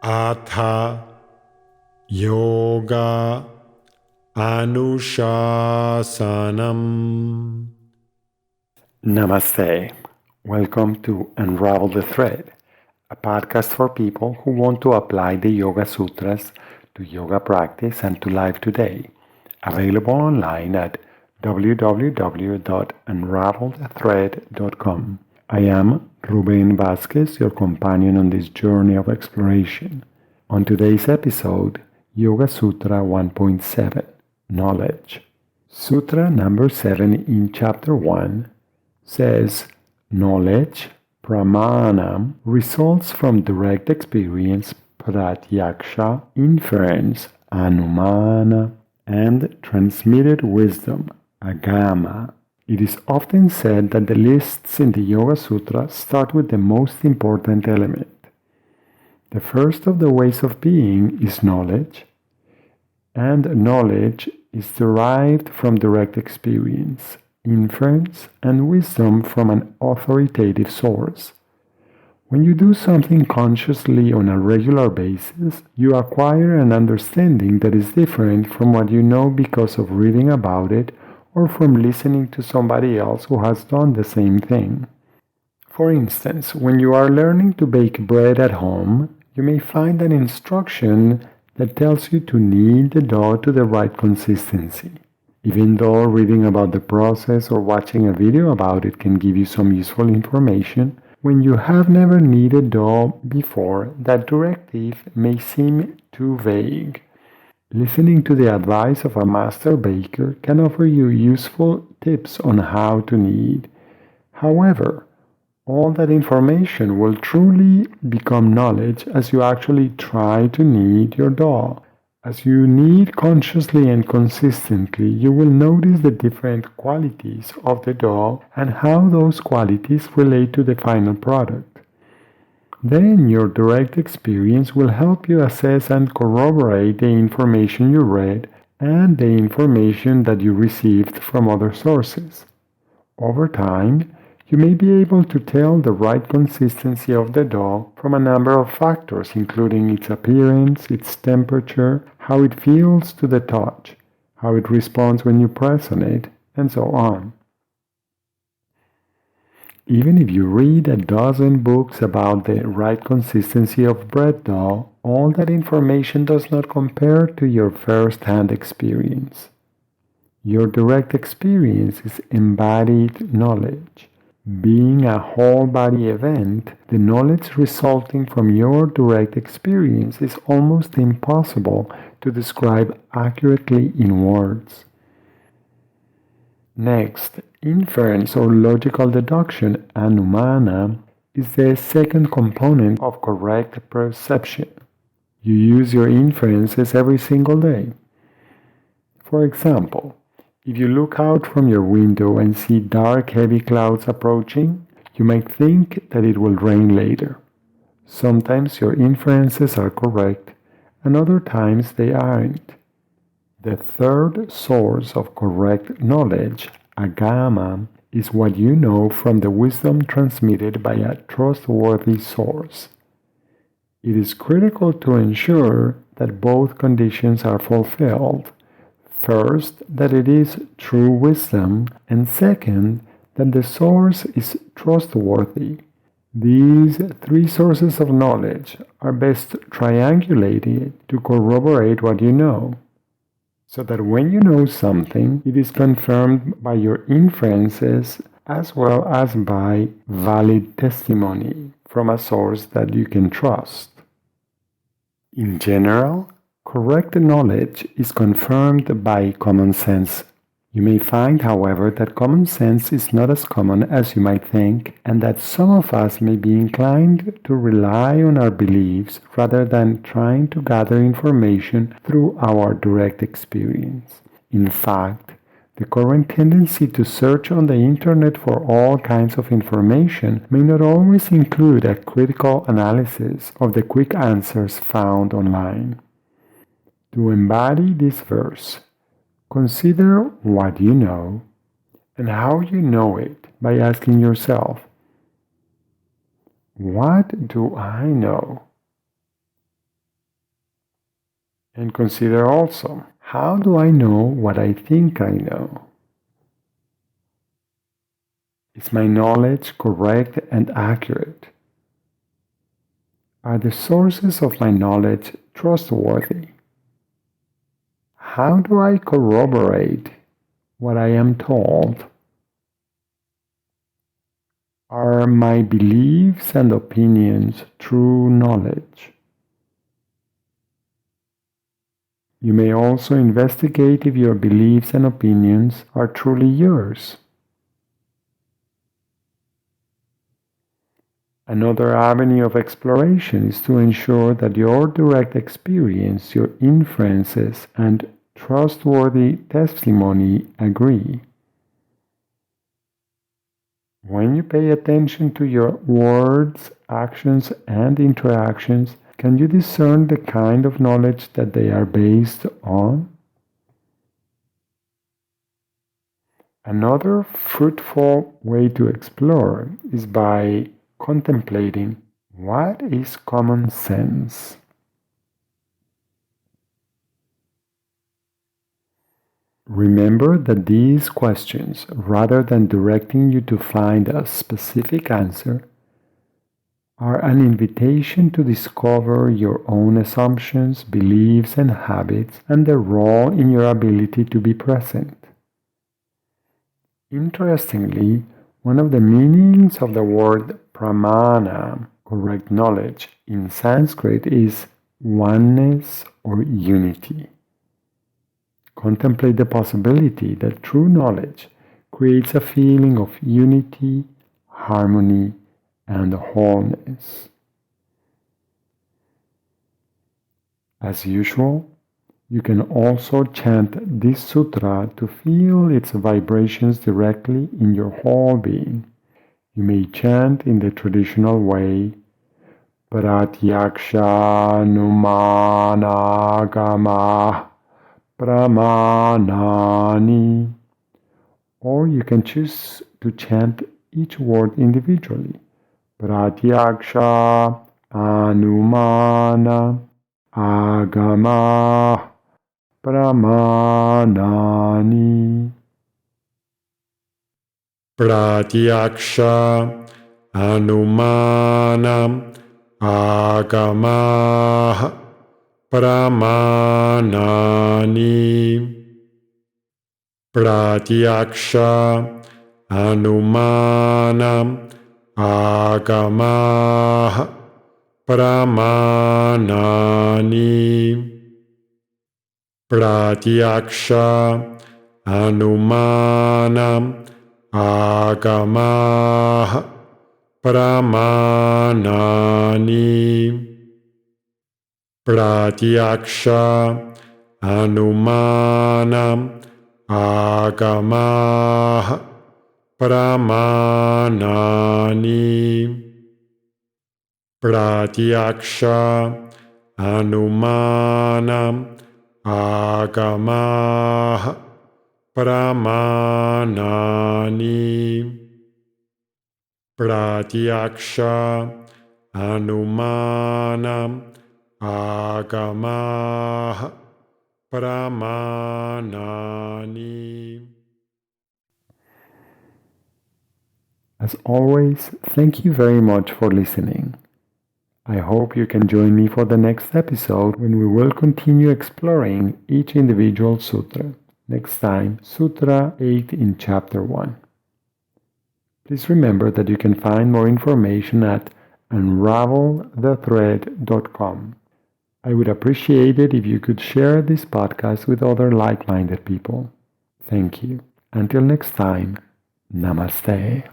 Atha Yoga Anushasanam. Namaste. Welcome to Unravel the Thread, a podcast for people who want to apply the Yoga Sutras to yoga practice and to life today. Available online at www.unravelthethread.com. I am Ruben Vasquez, your companion on this journey of exploration. On today's episode, Yoga Sutra 1.7, Knowledge. Sutra number 7 in chapter 1 says, knowledge, pramanam, results from direct experience, pratyaksha, inference, anumana, and transmitted wisdom, agama. It is often said that the lists in the Yoga Sutra start with the most important element. The first of the ways of being is knowledge, and knowledge is derived from direct experience, inference, and wisdom from an authoritative source. When you do something consciously on a regular basis, you acquire an understanding that is different from what you know because of reading about it or from listening to somebody else who has done the same thing. For instance, when you are learning to bake bread at home, you may find an instruction that tells you to knead the dough to the right consistency. Even though reading about the process or watching a video about it can give you some useful information, when you have never kneaded dough before, that directive may seem too vague. Listening to the advice of a master baker can offer you useful tips on how to knead. However, all that information will truly become knowledge as you actually try to knead your dough. As you knead consciously and consistently, you will notice the different qualities of the dough and how those qualities relate to the final product. Then your direct experience will help you assess and corroborate the information you read and the information that you received from other sources. Over time, you may be able to tell the right consistency of the dough from a number of factors, including its appearance, its temperature, how it feels to the touch, how it responds when you press on it, and so on. Even if you read a dozen books about the right consistency of bread dough, all that information does not compare to your first-hand experience. Your direct experience is embodied knowledge. Being a whole body event, the knowledge resulting from your direct experience is almost impossible to describe accurately in words. Next, inference or logical deduction, anumana, is the second component of correct perception. You use your inferences every single day. For example, if you look out from your window and see dark, heavy clouds approaching, you might think that it will rain later. Sometimes your inferences are correct, and other times they aren't. The third source of correct knowledge, agama, is what you know from the wisdom transmitted by a trustworthy source. It is critical to ensure that both conditions are fulfilled. First, that it is true wisdom, and second, that the source is trustworthy. These three sources of knowledge are best triangulated to corroborate what you know, so that when you know something, it is confirmed by your inferences as well as by valid testimony from a source that you can trust. In general, correct knowledge is confirmed by common sense. You may find, however, that common sense is not as common as you might think, and that some of us may be inclined to rely on our beliefs rather than trying to gather information through our direct experience. In fact, the current tendency to search on the internet for all kinds of information may not always include a critical analysis of the quick answers found online. To embody this verse, consider what you know and how you know it by asking yourself, what do I know? And consider also, how do I know what I think I know? Is my knowledge correct and accurate? Are the sources of my knowledge trustworthy? How do I corroborate what I am told? Are my beliefs and opinions true knowledge? You may also investigate if your beliefs and opinions are truly yours. Another avenue of exploration is to ensure that your direct experience, your inferences, and trustworthy testimony agree. When you pay attention to your words, actions, and interactions, can you discern the kind of knowledge that they are based on? Another fruitful way to explore is by contemplating what is common sense. Remember that these questions, rather than directing you to find a specific answer, are an invitation to discover your own assumptions, beliefs, and habits, and their role in your ability to be present. Interestingly, one of the meanings of the word pramana, correct knowledge, in Sanskrit is oneness or unity. Contemplate the possibility that true knowledge creates a feeling of unity, harmony, and wholeness. As usual, you can also chant this sutra to feel its vibrations directly in your whole being. You may chant in the traditional way, Pratyaksha Numanagama Pramanani, or you can choose to chant each word individually. Pratyaksha Anumana Agama Pramanani. Pratyaksha Anumana Agama Pramanani. Pratyaksha Anumana Agama Pramanani. Pratyaksha Anumana Agama Pramanani. Pratyaksha Anumana Agama Pramanani. Pratyaksha Anumana Agama Pramanani. Pratyaksha Anumana Agama Pramanani. As always, thank you very much for listening. I hope you can join me for the next episode when we will continue exploring each individual sutra. Next time, Sutra 8 in Chapter 1. Please remember that you can find more information at unravelthethread.com. I would appreciate it if you could share this podcast with other like-minded people. Thank you. Until next time, Namaste.